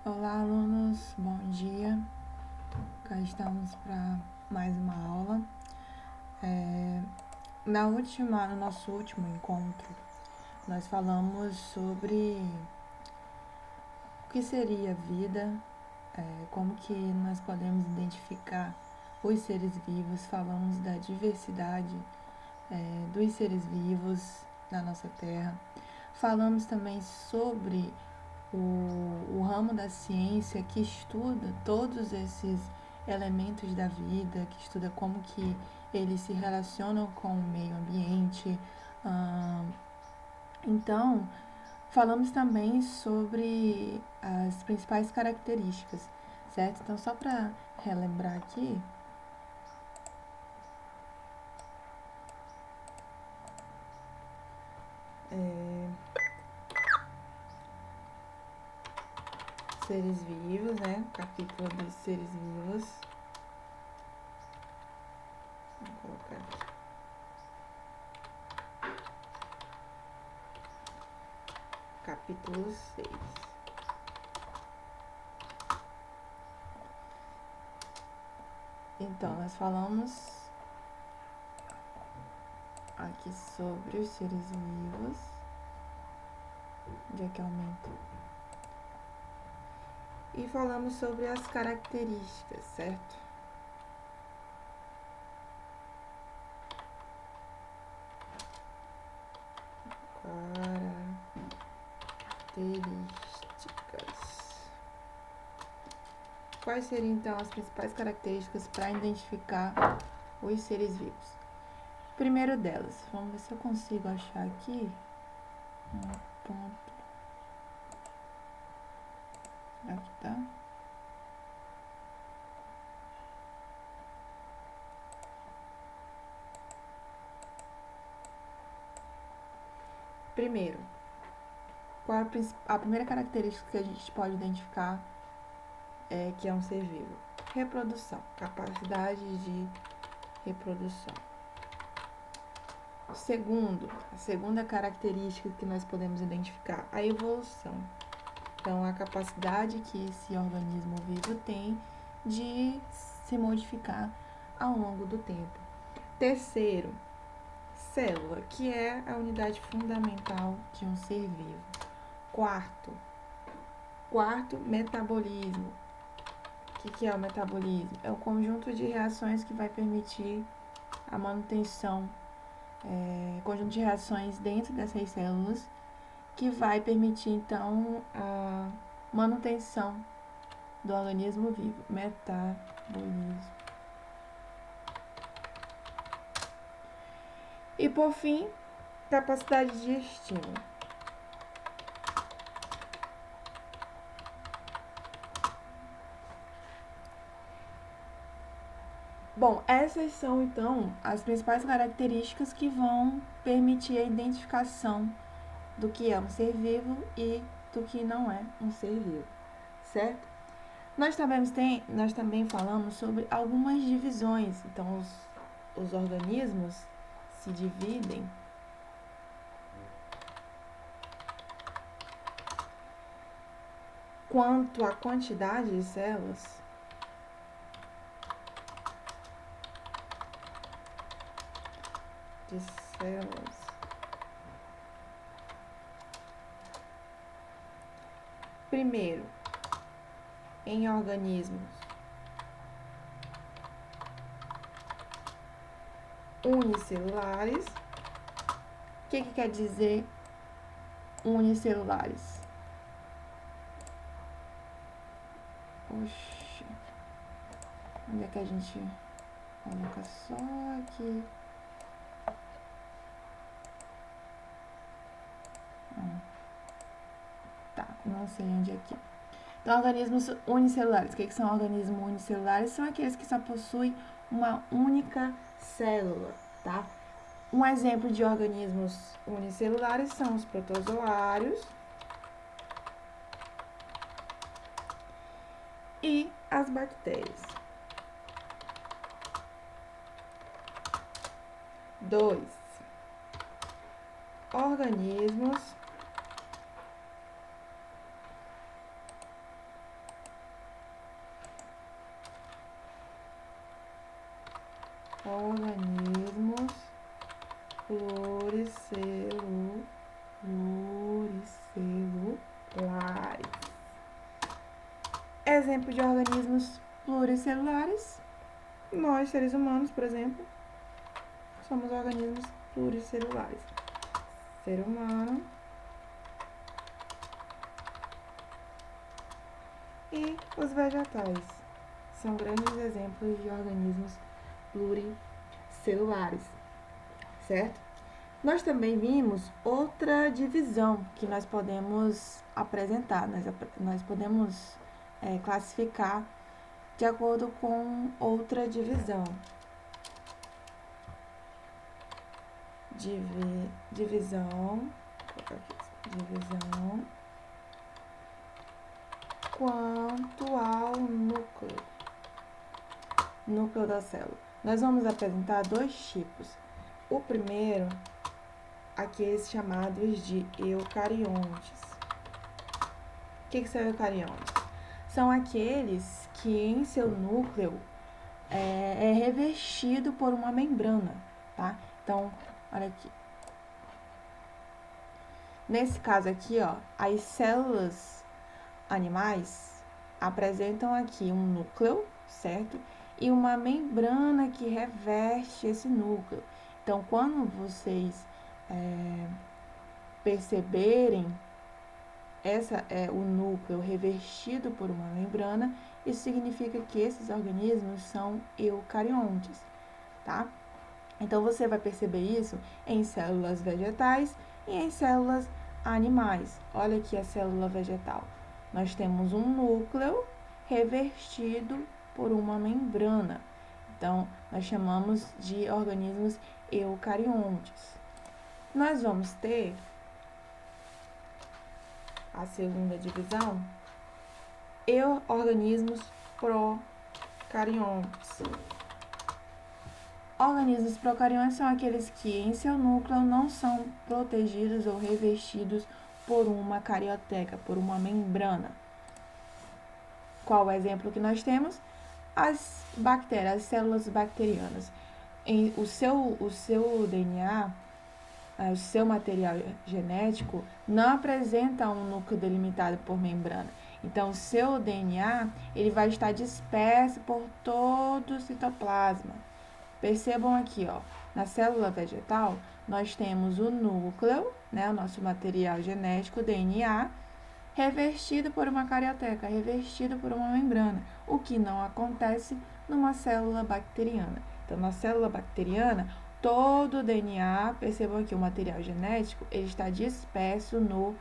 Olá, alunos, bom dia. Cá estamos para mais uma aula. No nosso último encontro, nós falamos sobre o que seria a vida, como que nós podemos identificar os seres vivos, falamos da diversidade dos seres vivos na nossa Terra. Falamos também sobre o ramo da ciência que estuda todos esses elementos da vida, que estuda como que eles se relacionam com o meio ambiente. Então, falamos também sobre as principais características, certo? Então, só para relembrar aqui, seres vivos, né? Capítulo dos seres vivos. Vou colocar aqui. Capítulo 6. Então, nós falamos aqui sobre os seres vivos. Onde é que aumenta? E falamos sobre as características, certo? Características. Quais seriam então as principais características para identificar os seres vivos? Primeiro delas, vamos ver se eu consigo achar aqui um ponto. Aqui tá. Primeiro, qual é a primeira característica que a gente pode identificar que é um ser vivo? Reprodução, capacidade de reprodução. Segundo, a segunda característica que nós podemos identificar, a evolução. Então, a capacidade que esse organismo vivo tem de se modificar ao longo do tempo. Terceiro, célula, que é a unidade fundamental de um ser vivo. Quarto, metabolismo. O que é o metabolismo? É o conjunto de reações que vai permitir a manutenção, conjunto de reações dentro dessas células que vai permitir, então, a manutenção do organismo vivo. Metabolismo. E, por fim, capacidade de estímulo. Bom, essas são, então, as principais características que vão permitir a identificação do que é um ser vivo e do que não é um ser vivo, certo? Nós também falamos sobre algumas divisões. Então, os organismos se dividem quanto à quantidade de células. Primeiro, em organismos unicelulares. O que quer dizer unicelulares? Oxi. Onde é que a gente coloca só aqui? Tá, não sei onde é aqui. Então, organismos unicelulares. O que são organismos unicelulares? São aqueles que só possuem uma única célula, tá? Um exemplo de organismos unicelulares são os protozoários e as bactérias. 2. Organismos organismos pluricelulares. Exemplo de organismos pluricelulares. Nós, seres humanos, por exemplo, somos organismos pluricelulares. Ser humano e os vegetais são grandes exemplos de organismos pluricelulares, certo? Nós também vimos outra divisão que nós podemos apresentar, nós podemos classificar de acordo com outra divisão. Divisão quanto ao núcleo da célula. Nós vamos apresentar dois tipos. O primeiro, aqueles chamados de eucariontes. O que são eucariontes? São aqueles que em seu núcleo é revestido por uma membrana, tá? Então, olha aqui. Nesse caso aqui, ó, as células animais apresentam aqui um núcleo, certo? E uma membrana que reveste esse núcleo. Então, quando vocês perceberem o núcleo revestido por uma membrana, isso significa que esses organismos são eucariontes, tá? Então, você vai perceber isso em células vegetais e em células animais. Olha aqui a célula vegetal. Nós temos um núcleo revestido por uma membrana. Então, nós chamamos de organismos eucariontes. Nós vamos ter a segunda divisão, organismos procariontes. Organismos procariontes são aqueles que em seu núcleo não são protegidos ou revestidos por uma carioteca, por uma membrana. Qual o exemplo que nós temos? As bactérias, as células bacterianas. O seu DNA, o seu material genético, não apresenta um núcleo delimitado por membrana. Então, o seu DNA ele vai estar disperso por todo o citoplasma. Percebam aqui, ó, na célula vegetal, nós temos o núcleo, né, o nosso material genético, o DNA, revestido por uma carioteca, revestido por uma membrana, o que não acontece numa célula bacteriana. Então, na célula bacteriana, todo o DNA, percebam aqui, o material genético, ele está disperso no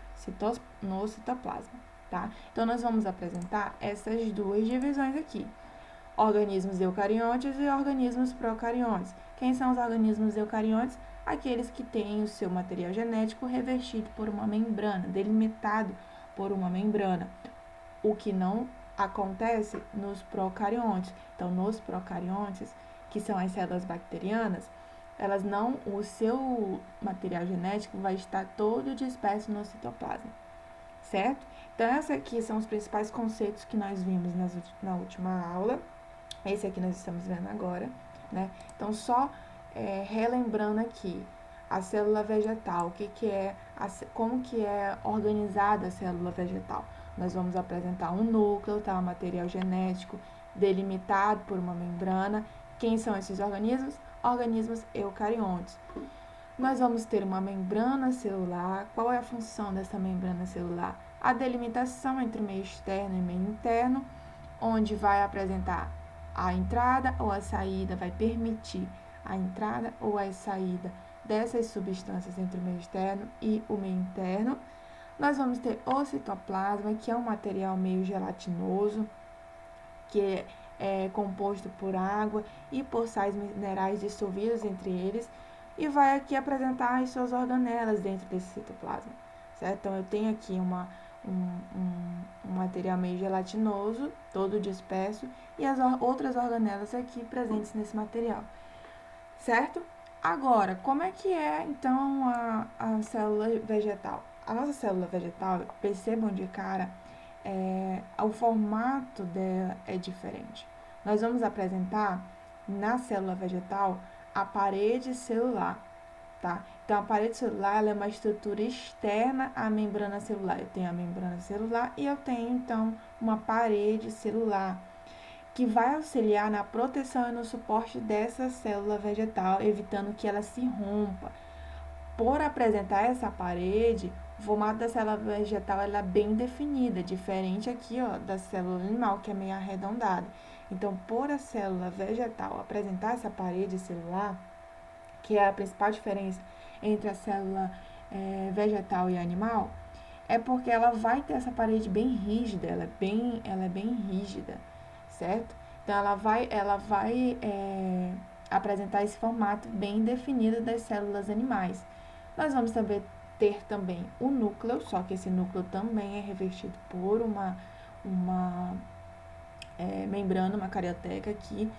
citoplasma, tá? Então, nós vamos apresentar essas duas divisões aqui. Organismos eucariontes e organismos procariontes. Quem são os organismos eucariontes? Aqueles que têm o seu material genético revestido por uma membrana, delimitado por uma membrana, o que não acontece nos procariontes. Então, nos procariontes, que são as células bacterianas, o seu material genético vai estar todo disperso no citoplasma, certo? Então, esses aqui são os principais conceitos que nós vimos na última aula. Esse aqui nós estamos vendo agora, né? Então, só relembrando aqui, a célula vegetal, como que é organizada a célula vegetal. Nós vamos apresentar um núcleo, tá? Um material genético delimitado por uma membrana. Quem são esses organismos? Organismos eucariontes. Nós vamos ter uma membrana celular. Qual é a função dessa membrana celular? A delimitação entre o meio externo e meio interno, onde vai apresentar a entrada ou a saída, vai permitir a entrada ou a saída dessas substâncias entre o meio externo e o meio interno. Nós vamos ter o citoplasma, que é um material meio gelatinoso, que é composto por água e por sais minerais dissolvidos entre eles, e vai aqui apresentar as suas organelas dentro desse citoplasma, certo? Então, eu tenho aqui um material meio gelatinoso, todo disperso, e as outras organelas aqui presentes nesse material, certo? Agora, como é que é, então, a célula vegetal? A nossa célula vegetal, percebam de cara, o formato dela é diferente. Nós vamos apresentar na célula vegetal a parede celular, tá? Então, a parede celular ela é uma estrutura externa à membrana celular. Eu tenho a membrana celular e eu tenho, então, uma parede celular que vai auxiliar na proteção e no suporte dessa célula vegetal, evitando que ela se rompa. Por apresentar essa parede, o formato da célula vegetal ela é bem definida, diferente aqui ó, da célula animal, que é meio arredondada. Então, por a célula vegetal apresentar essa parede celular, que é a principal diferença entre a célula vegetal e animal, é porque ela vai ter essa parede bem rígida, ela é bem rígida, certo? Então, ela vai apresentar esse formato bem definido das células animais. Nós vamos ter também o núcleo, só que esse núcleo também é revestido por uma membrana, uma carioteca aqui,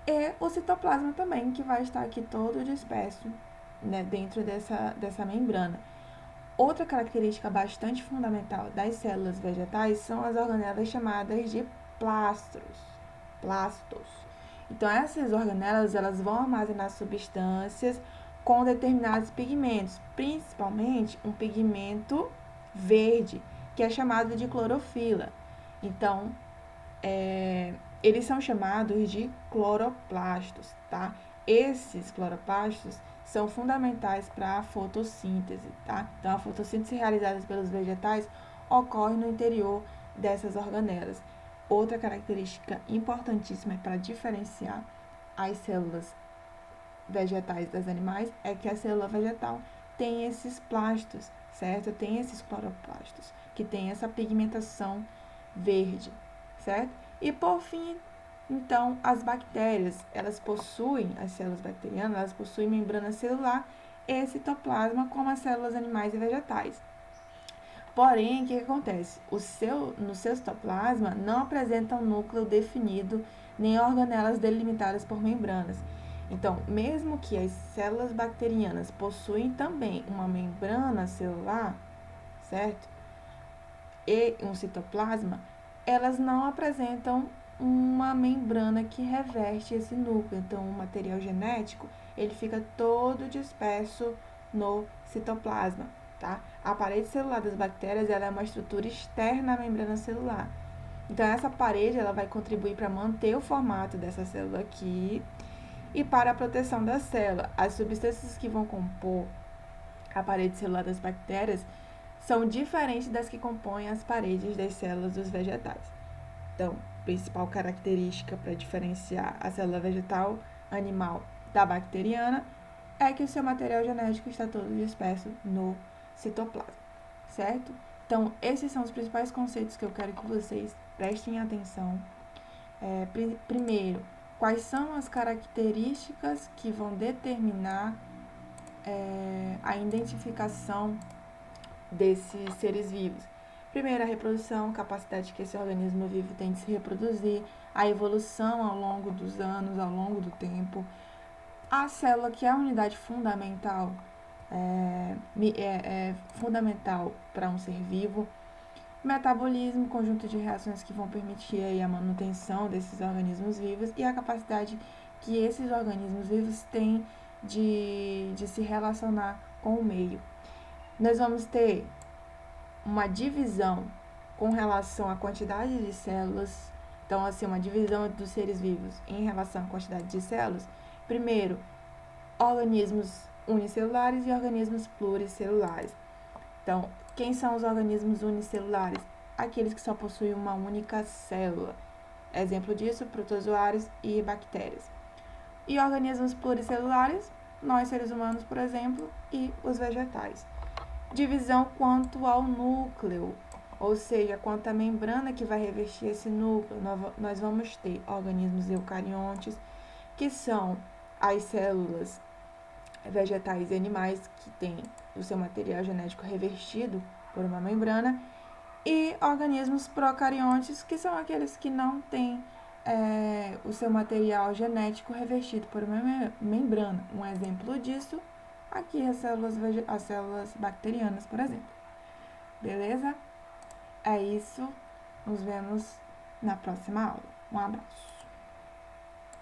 e o citoplasma também, que vai estar aqui todo disperso, né, dentro dessa membrana. Outra característica bastante fundamental das células vegetais são as organelas chamadas de plastos. Então, essas organelas elas vão armazenar substâncias com determinados pigmentos, principalmente um pigmento verde, que é chamado de clorofila. Então, eles são chamados de cloroplastos, tá? Esses cloroplastos são fundamentais para a fotossíntese, tá? Então, a fotossíntese realizada pelos vegetais ocorre no interior dessas organelas. Outra característica importantíssima para diferenciar as células vegetais das animais é que a célula vegetal tem esses plastos, certo? Tem esses cloroplastos, que tem essa pigmentação verde, certo? E por fim, então, as bactérias, as células bacterianas, elas possuem membrana celular e citoplasma como as células animais e vegetais. Porém, o que acontece? No seu citoplasma não apresenta um núcleo definido nem organelas delimitadas por membranas. Então, mesmo que as células bacterianas possuem também uma membrana celular, certo? E um citoplasma, elas não apresentam uma membrana que reveste esse núcleo. Então, o material genético, ele fica todo disperso no citoplasma, tá? A parede celular das bactérias, ela é uma estrutura externa à membrana celular. Então, essa parede, ela vai contribuir para manter o formato dessa célula aqui e para a proteção da célula. As substâncias que vão compor a parede celular das bactérias são diferentes das que compõem as paredes das células dos vegetais. Então, principal característica para diferenciar a célula vegetal animal da bacteriana é que o seu material genético está todo disperso no citoplasma, certo? Então, esses são os principais conceitos que eu quero que vocês prestem atenção. Primeiro, quais são as características que vão determinar a identificação desses seres vivos? Primeiro, a reprodução, capacidade que esse organismo vivo tem de se reproduzir, a evolução ao longo dos anos, ao longo do tempo, a célula, que é a unidade fundamental, fundamental para um ser vivo, metabolismo, conjunto de reações que vão permitir aí a manutenção desses organismos vivos e a capacidade que esses organismos vivos têm de se relacionar com o meio. Nós vamos ter uma divisão com relação à quantidade de células. Então, assim, uma divisão dos seres vivos em relação à quantidade de células. Primeiro, organismos unicelulares e organismos pluricelulares. Então, quem são os organismos unicelulares? Aqueles que só possuem uma única célula. Exemplo disso, protozoários e bactérias. E organismos pluricelulares, nós seres humanos, por exemplo, e os vegetais. Divisão quanto ao núcleo, ou seja, quanto à membrana que vai revestir esse núcleo. Nós vamos ter organismos eucariontes, que são as células vegetais e animais que têm o seu material genético revestido por uma membrana, e organismos procariontes, que são aqueles que não têm o seu material genético revestido por uma membrana. Um exemplo disso, aqui as células bacterianas, por exemplo. Beleza? É isso. Nos vemos na próxima aula. Um abraço.